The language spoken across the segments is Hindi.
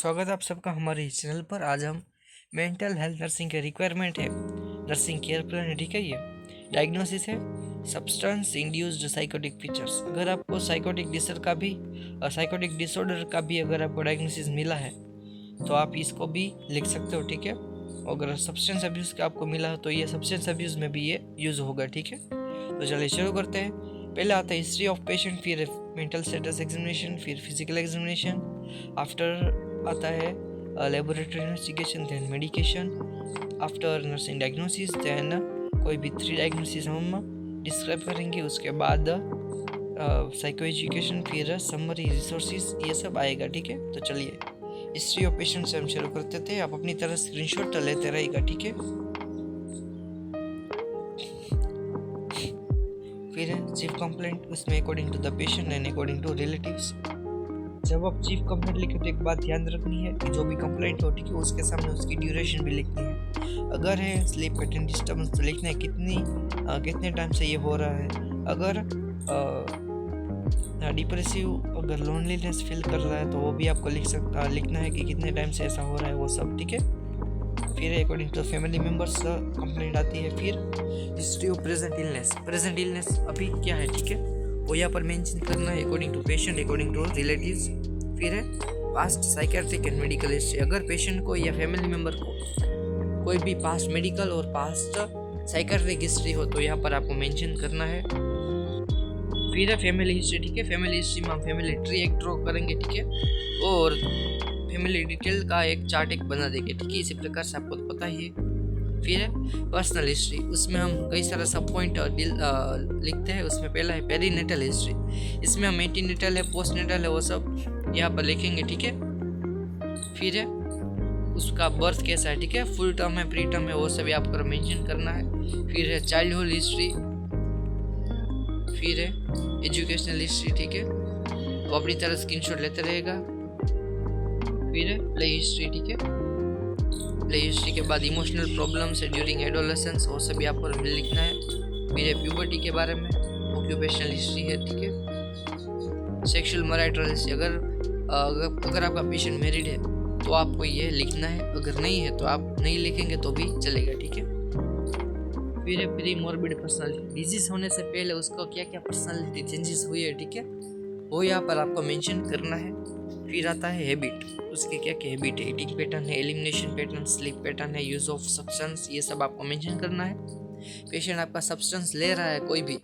स्वागत है आप सबका हमारे इस चैनल पर। आज हम मेंटल हेल्थ नर्सिंग के रिक्वायरमेंट है, नर्सिंग केयर प्लान है, ठीक है। ये डायग्नोसिस है सब्सटेंस इंड्यूस्ड साइकोटिक फीचर्स। अगर आपको साइकोटिक डिसऑर्डर का भी अगर आपको डायग्नोसिस मिला है तो आप इसको भी लिख सकते हो, ठीक है। अगर सब्सटेंस अब्यूज का आपको मिला है तो ये सब्सटेंस अब्यूज में भी ये यूज होगा, ठीक है। तो चलिए शुरू करते हैं। पहले आता है हिस्ट्री ऑफ पेशेंट, फिर मेंटल स्टेटस एग्जामिनेशन, फिर फिजिकल एग्जामिनेशन। आफ्टर आता है laboratory investigation, then medication. After nursing diagnosis, then कोई भी 3 डायग्नोसिस हम डिस्क्राइब करेंगे। उसके बाद साइको एजुकेशन, फिर समरी रिसोर्सेज, ये सब आएगा, ठीक है। तो चलिए हिस्ट्री ऑफ पेशेंट से हम शुरू करते थे। आप अपनी तरह स्क्रीनशॉट लेते रहेगा, ठीक है। फिर है चीफ कंप्लेंट, उसमें according to the patient and according to relatives. जब आप चीफ कंप्लेंट लिखे तो एक बात ध्यान रखनी है कि जो भी कंप्लेंट हो, ठीक है, उसके सामने उसकी ड्यूरेशन भी लिखनी है। अगर है स्लीप पैटर्न डिस्टर्बेंस तो लिखना है कितने टाइम से ये हो रहा है। अगर डिप्रेसिव, अगर लोनलीनेस फील कर रहा है तो वो भी आपको लिखना है कि कितने टाइम से ऐसा हो रहा है, वो सब, ठीक है। फिर according to family members complaint आती है। फिर हिस्ट्री ऑफ प्रेजेंट इलनेस अभी क्या है, ठीक है, वो यहाँ पर मेंशन करना है according to patient, according to relatives. फिर है past psychiatric and medical history. अगर पेशेंट को या फैमिली मेम्बर को कोई भी पास्ट मेडिकल और पास्ट साइकेट्रिक हिस्ट्री हो तो यहाँ पर आपको मेंशन करना है। फिर है फैमिली हिस्ट्री, ठीक है। फैमिली हिस्ट्री में हम फैमिली ट्री एक ड्रॉ करेंगे, ठीक है, और फैमिली डिटेल का एक चार्ट एक बना देंगे, ठीक है। इसी प्रकार से आपको तो पता ही है। फिर है पर्सनल हिस्ट्री, उसमें हम कई सारा सब पॉइंट लिखते हैं। उसमें पहला है पेरीनेटल हिस्ट्री, इसमें हम एंटीनेटल है, पोस्टनेटल है, वो सब यहाँ पर लिखेंगे, ठीक है। फिर है उसका बर्थ कैसा है, ठीक है, फुल टर्म है, प्री टर्म है, वो सभी आपको मेंशन करना है। फिर है चाइल्डहुड हिस्ट्री। फिर है एजुकेशनल हिस्ट्री, ठीक है, वो अपनी तरह स्क्रीनशॉट लेते रहेगा। फिर है प्ले हिस्ट्री, ठीक है। प्ले हिस्ट्री के बाद इमोशनल प्रॉब्लम्स है ड्यूरिंग एडोलेसेंस, वो सभी आपको लिखना है। फिर है प्यूबर्टी के बारे में, ऑक्यूपेशनल हिस्ट्री है, ठीक है। सेक्सुअल मैरिटल हिस्ट्री, अगर आपका पेशेंट मैरिड है तो आपको ये लिखना है, अगर नहीं है तो आप नहीं लिखेंगे तो भी चलेगा, ठीक है। फिर है प्री मॉर्बिड पर्सनालिटी, डिजीज होने से पहले उसको क्या क्या पर्सनालिटी चेंजेस हुई है, ठीक है, वो यहाँ पर आपको मेंशन करना है। फिर आता है हैबिट, उसके क्या क्या हैबिट है, ईटिंग पैटर्न है, एलिमिनेशन पैटर्न, स्लीप पैटर्न है, यूज ऑफ सब्सटेंस, ये सब आपको मेंशन करना है। पेशेंट आपका सब्सटेंस ले रहा है कोई भी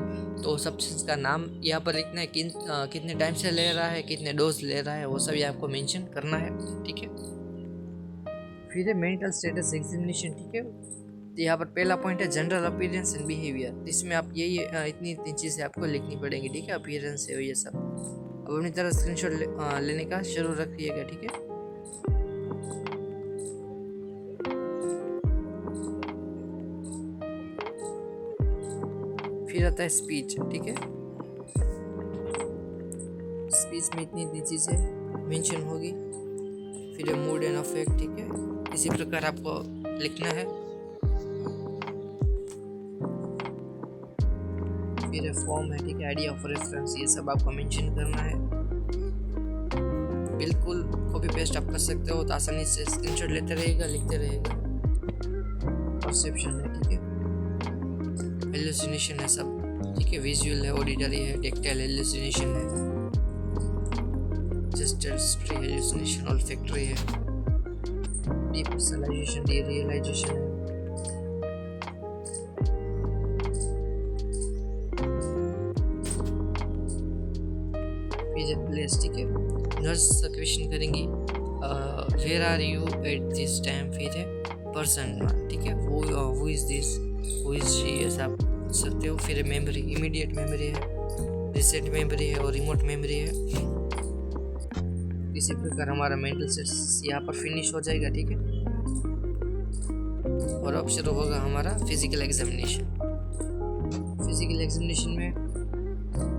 तो सब्सटेंस का नाम यहाँ पर लिखना है, कितने टाइम से ले रहा है, कितने डोज ले रहा है, वो सभी आपको मेंशन करना है, ठीक है। फिर है मेंटल स्टेटस एग्जामिनेशन, ठीक है। तो यहाँ पर पहला पॉइंट है जनरल अपीयरेंस एंड बिहेवियर, इसमें आप इतनी चीज़ें आपको लिखनी पड़ेंगी, ठीक है। अपीयरेंस है ये सब, अब अपनी तरह स्क्रीनशॉट लेने का शुरू रखिएगा, ठीक है। फिर आता है स्पीच, ठीक है। स्पीच में इतनी चीज़ें मेंशन होगी। फिर है मूड एंड अफेक्ट, ठीक है, इसी प्रकार आपको लिखना है। फिर है फॉर्म है, ठीक है, आइडिया ऑफ रेफरेंस, ये सब आपको मेंशन करना है। बिल्कुल कॉपी पेस्ट आप कर सकते हो, तो आसानी से स्क्रीनशॉट लेते रहेगा, लिखते रहेगा। परसेप्शन है, ठीक है, हेलुसिनेशन है सब, ठीक है, विजुअल है, ऑडिटरी है, टेक्टाइल हेलुसिनेशन है, जेस्चर हेलुसिनेशन, ऑल्फैक्टरी है, डिपर्सनलाइजेशन, डीरियलाइजेशन है। प्लेस, ठीक है, नर्स क्वेश्चन करेंगी where are you at this time. फिर है पर्सन, ठीक है, who is this, who is she, ऐसा आप पूछ सकते हो। फिर मेमोरी, इमीडिएट मेमोरी है, रिसेंट मेमोरी है और रिमोट मेमोरी है। इसी प्रकार हमारा मेंटल स्टेटस यहाँ पर फिनिश हो जाएगा, ठीक है। और अब शुरू होगा हमारा फिजिकल एग्जामिनेशन। फिजिकल एग्जामिनेशन में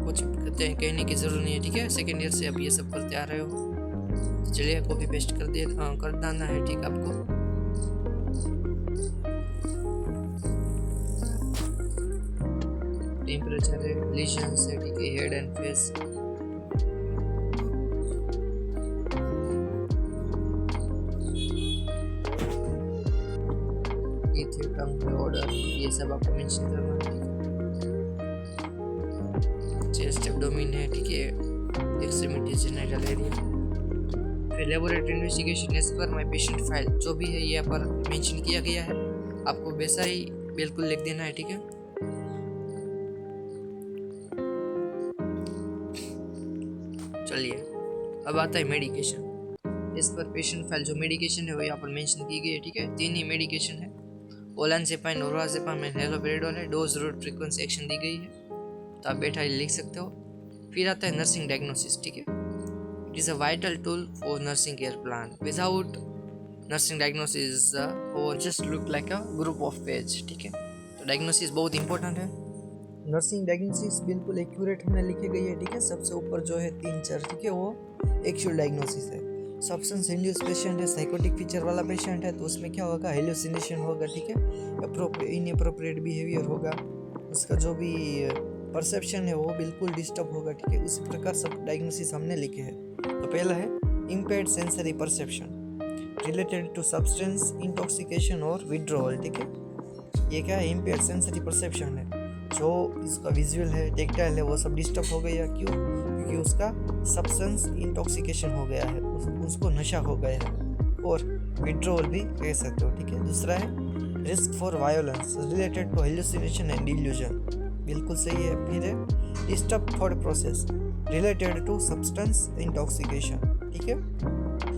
कुछ कहने की जरूरत नहीं है, ठीक है, सेकेंड ईयर से अब ये सब करते आ रहे हो। तो चलिए कॉपी पेस्ट कर देना है, ठीक, आपको। टेम्परेचर है, लीजन्स है, ठीक है, हेड एंड फेस, ये सब आपको मेंशन करना है। चेस्ट एब्डोमेन है, ठीक है, एक्सट्रीमिटी जेनिटल एरिया। फिर laboratory investigation as per my patient file, जो भी है यहाँ पर मेंशन किया गया है आपको वैसा ही बिल्कुल लिख देना है, ठीक है। चलिए अब आता है मेडिकेशन। इस पर पेशेंट फाइल जो मेडिकेशन है वो यहाँ पर मेंशन की गई है, ठीक है। 3 ही मेडिकेशन है, ओलानज़ेपाइन, ओराज़ेपाम एंड हेलोपेरिडोल है। डोज, रूट, फ्रीक्वेंसी, एक्शन दी गई है, तो आप बैठा लिख सकते हो। फिर आता है नर्सिंग डायग्नोसिस, ठीक है। It is a vital tool for nursing care plan. Without nursing diagnosis और just look like a group of page, ठीक है। तो डायग्नोसिस बहुत इंपॉर्टेंट है। नर्सिंग डायग्नोसिस बिल्कुल एक्यूरेट हमें लिखी गई है, ठीक है। सबसे ऊपर जो है 3-4, ठीक है, वो एक्चुअल डायग्नोसिस है। सब्सटेंस इंड्यूस पेशेंट है, साइकोटिक फीचर वाला पेशेंट है, तो उसमें क्या होगा, हेलुसिनेशन होगा, ठीक है। इनएप्रोप्रिएट बिहेवियर होगा, उसका जो भी परसेप्शन है वो बिल्कुल डिस्टर्ब होगा, ठीक है। उसी प्रकार सब डायग्नोसिस हमने लिखे हैं। तो पहला है impaired sensory perception related to substance intoxication और विड्रॉवल, ठीक है। ये क्या है, इम्पेयर्ड सेंसरी परसेप्शन है, जो इसका विजुअल है, टेक्टाइल है, वो सब डिस्टर्ब हो गया। क्यों? क्योंकि उसका सब्सटेंस इंटॉक्सिकेशन हो गया है, उसको नशा हो गया है, और विड्रॉवल भी कह सकते हो, ठीक है। दूसरा है risk for violence related to hallucination and illusion, बिल्कुल सही है। फिर है disturb thought process related to substance intoxication, ठीक है।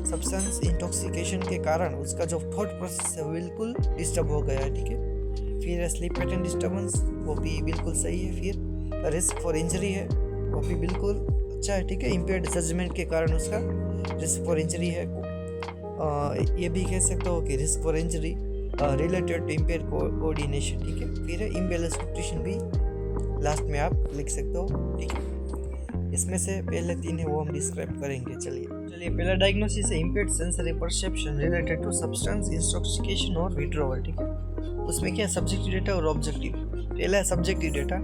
सब्सटेंस इंटॉक्सिकेशन के कारण उसका जो थॉट प्रोसेस है वो बिल्कुल डिस्टर्ब हो गया है, ठीक है। फिर है स्लीप पैटर्न डिस्टर्बेंस, वो भी बिल्कुल सही है। फिर रिस्क फॉर इंजरी है, वो भी बिल्कुल अच्छा है, ठीक है। इम्पेयर्ड जजमेंट के कारण उसका रिस्क फॉर इंजरी है। ये भी कह सकते हो कि risk for injury related to impaired coordination, ठीक है। फिर है इम्बैलेंस न्यूट्रिशन भी लास्ट में आप लिख सकते हो, ठीक है। इसमें से पहले 3 है वो हम डिस्क्राइब करेंगे। चलिए पहला डायग्नोसिस है impaired sensory perception related to substance intoxication और विड्रॉवल, ठीक है। उसमें क्या है, सब्जेक्टिव डेटा और ऑब्जेक्टिव। पहला है subjective data,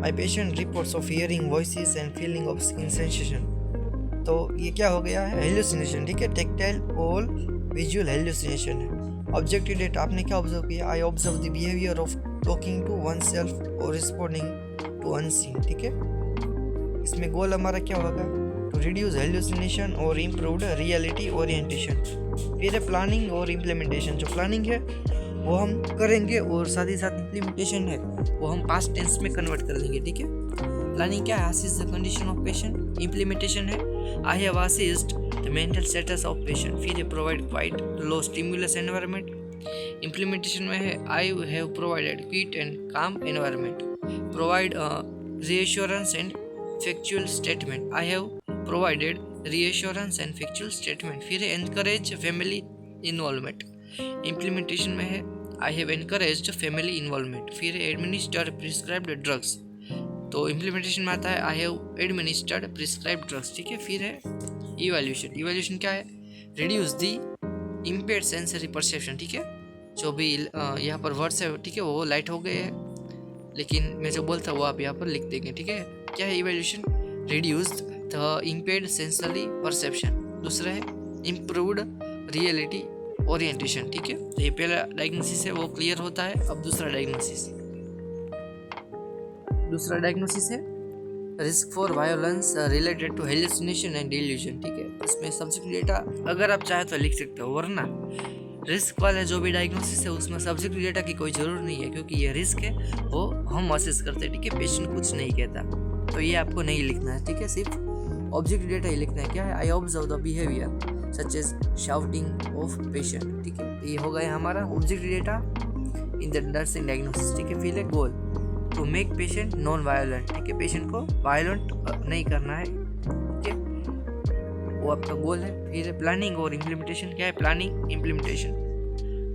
my patient reports of hearing voices and feeling of skin sensation. तो ये क्या हो गया है, हेलुसिनेशन, ठीक है, टेक्टाइल और विजुअल हेलुसिनेशन है। ऑब्जेक्टिव डेटा आपने क्या ऑब्जर्व किया, I observe the behaviour of talking to oneself और रिस्पॉन्डिंग टू अनसीन, ठीक है। इसमें गोल हमारा क्या होगा, टू रिड्यूस हेलुसिनेशन और इम्प्रूव्ड रियलिटी ओरिएंटेशन। फिर है प्लानिंग और इम्प्लीमेंटेशन। जो प्लानिंग है वो हम करेंगे और साथ ही साथ इम्प्लीमेंटेशन है वो हम पास्ट टेंस में कन्वर्ट कर देंगे, ठीक है। प्लानिंग क्या है, assess the condition of patient. Implementation है I have assessed the mental status of patient. फिर है provide quiet low stimulus environment. Implementation में है I have provided quiet and calm environment. Provide reassurance and factual statement, I have provided reassurance and factual statement. फिर है एनकरेज फैमिली इन्वॉल्वमेंट। इम्प्लीमेंटेशन में है I have encouraged family involvement. फिर है एडमिनिस्टर्ड प्रिस्क्राइब्ड ड्रग्स। तो इम्प्लीमेंटेशन में आता है I have administered prescribed drugs, ठीक है। फिर है इवैल्यूएशन। इवैल्यूएशन क्या है, reduce the impaired sensory perception, ठीक है। जो भी यहाँ पर वर्ड्स है, ठीक है, वो लाइट हो गए हैं, लेकिन मैं जो बोलता हूँ वो आप यहाँ पर लिख देंगे, ठीक है। क्या है evaluation, reduce the impaired sensory perception. दूसरा है इम्प्रूव्ड रियलिटी ओरिएंटेशन, ठीक है। तो ये पहला डायग्नोसिस है वो क्लियर होता है। अब दूसरा डायग्नोसिस है risk for violence related to hallucination and illusion, ठीक है। इसमें सब्जेक्टिव डेटा अगर आप चाहे तो लिख सकते हो, वरना रिस्क वाले जो भी डायग्नोसिस है उसमें सब्जेक्टिव डेटा की कोई ज़रूरत नहीं है, क्योंकि ये रिस्क है वो हम असेस करते हैं, ठीक है। पेशेंट कुछ नहीं कहता, तो ये आपको नहीं लिखना है, ठीक है। सिर्फ ऑब्जेक्टिव डेटा ही लिखना है। क्या है, I observe the behaviour such as shouting of patient, ठीक है। ये हो गया हमारा objective data in the nursing diagnosis, ठीक है। फिर है goal, to make patient non violent, ठीक है। पेशेंट को वायलेंट नहीं करना है, ठीक है, वो आपका गोल है। फिर प्लानिंग और इम्प्लीमेंटेशन। क्या है, planning implementation,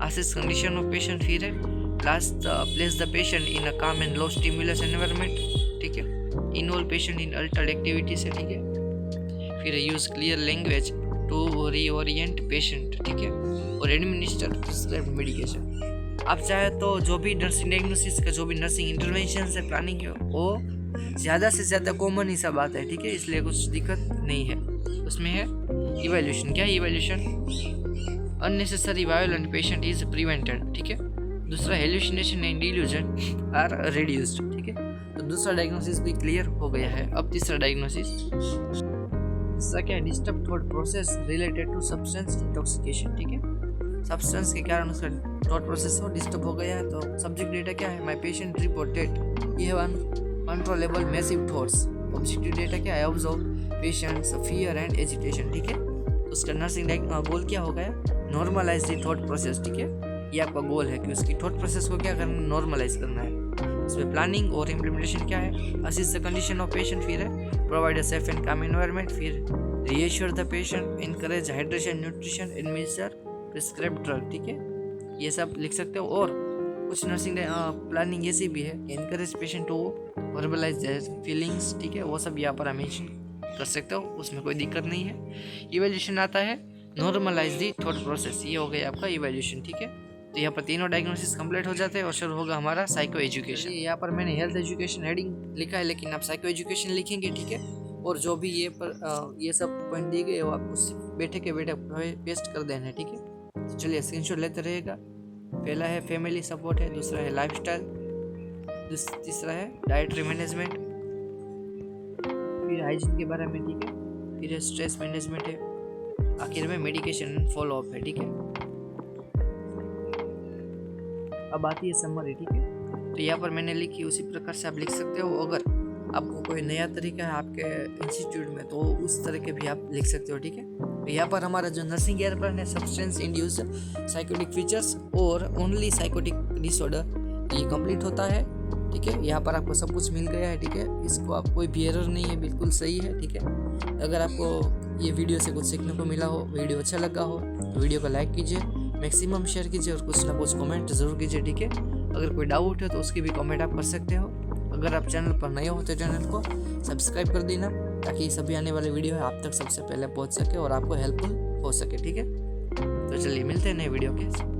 assess condition of patient. फिर है place the patient in a calm and low stimulus environment, ठीक है। Involve patient in altered activities है, ठीक है। फिर है use clear language to reorient patient, ठीक है। और एडमिनिस्टर प्रिस्क्राइब्ड मेडिकेशन। आप चाहे तो जो भी नर्सिंग डायग्नोसिस का जो भी नर्सिंग इंटरवेंशन से प्लानिंग है वो ज़्यादा से ज़्यादा कॉमन ही सब आता है, ठीक है। इसलिए कुछ दिक्कत नहीं है। उसमें है इवैल्यूएशन। क्या है evaluation, unnecessary violent patient is prevented, ठीक है। दूसरा hallucination and illusion are reduced, ठीक है। तो दूसरा डायग्नोसिस भी क्लियर हो गया है। अब तीसरा डायग्नोसिस, इसका क्या है, disturb thought process related to substance intoxication, ठीक है। सब्सटेंस के कारण उसका थॉट प्रोसेस हो डिस्टर्ब हो गया है। तो सब्जेक्ट डेटा क्या है, my patient reported he have uncontrollable massive thoughts. Objective data क्या है, observe patients fear and agitation, ठीक है। तो उसका नर्सिंग गोल क्या हो गया, नॉर्मलाइज द थॉट प्रोसेस, ठीक है। ये आपका गोल है कि उसकी थॉट प्रोसेस को क्या करना, नॉर्मलाइज करना है। इसमें प्लानिंग और इम्प्लीमेंटेशन क्या है, assist the condition of patient, फिर है provide a safe and calm environment, फिर reassure the patient, encourage hydration nutrition, administer prescribe drug, ठीक है। ये सब लिख सकते हो। और कुछ नर्सिंग प्लानिंग ऐसी भी है, encourage patient to verbalize their feelings, ठीक है। वो सब यहाँ पर मेंशन कर सकते हो, उसमें कोई दिक्कत नहीं है। इवैल्यूएशन आता है, नॉर्मलाइज दी थॉट प्रोसेस, ये हो गया आपका इवैल्यूएशन, ठीक है। तो यहाँ पर तीनों डायग्नोसिस कंप्लीट हो जाते हैं और शुरू होगा हमारा साइको एजुकेशन। यहाँ पर मैंने हेल्थ एजुकेशन हेडिंग लिखा है, लेकिन आप साइको एजुकेशन लिखेंगे, ठीक है। और जो भी ये सब पॉइंट दिए गए वो आपको बैठे के बैठे पेस्ट कर देना है, ठीक है। तो चलिए स्क्रीनशॉट लेते रहेगा। पहला है फैमिली सपोर्ट है, दूसरा है लाइफस्टाइल, तीसरा है डाइटरी मैनेजमेंट, फिर हाइजीन के बारे में, ठीक है। फिर स्ट्रेस मैनेजमेंट है, आखिर में मेडिकेशन फॉलो अप है, ठीक है। अब आती है समरी, ठीक है। तो यहाँ पर मैंने लिखी, उसी प्रकार से आप लिख सकते हो। अगर आपको कोई नया तरीका है आपके इंस्टीट्यूट में तो उस तरह के भी आप लिख सकते हो, ठीक है। तो यहाँ पर हमारा जो नर्सिंग ईयर प्लान है, सब्सटेंस इंड्यूस साइकोटिक फीचर्स और ओनली साइकोटिक डिसऑर्डर, ये कंप्लीट होता है, ठीक है। यहाँ पर आपको सब कुछ मिल गया है, ठीक है। इसको आप कोई भी एरर नहीं है, बिल्कुल सही है, ठीक है। अगर आपको ये वीडियो से कुछ सीखने को मिला हो, वीडियो अच्छा लगा हो तो वीडियो को लाइक कीजिए, मैक्सिमम शेयर कीजिए और कुछ ना कुछ कमेंट जरूर कीजिए, ठीक है। अगर कोई डाउट है तो उसकी भी कमेंट आप कर सकते हो। अगर आप चैनल पर नए हो तो चैनल को सब्सक्राइब कर देना, ताकि सभी आने वाले वीडियो है आप तक सबसे पहले पहुंच सके और आपको हेल्पफुल हो सके, ठीक है। तो चलिए मिलते हैं नए वीडियो के।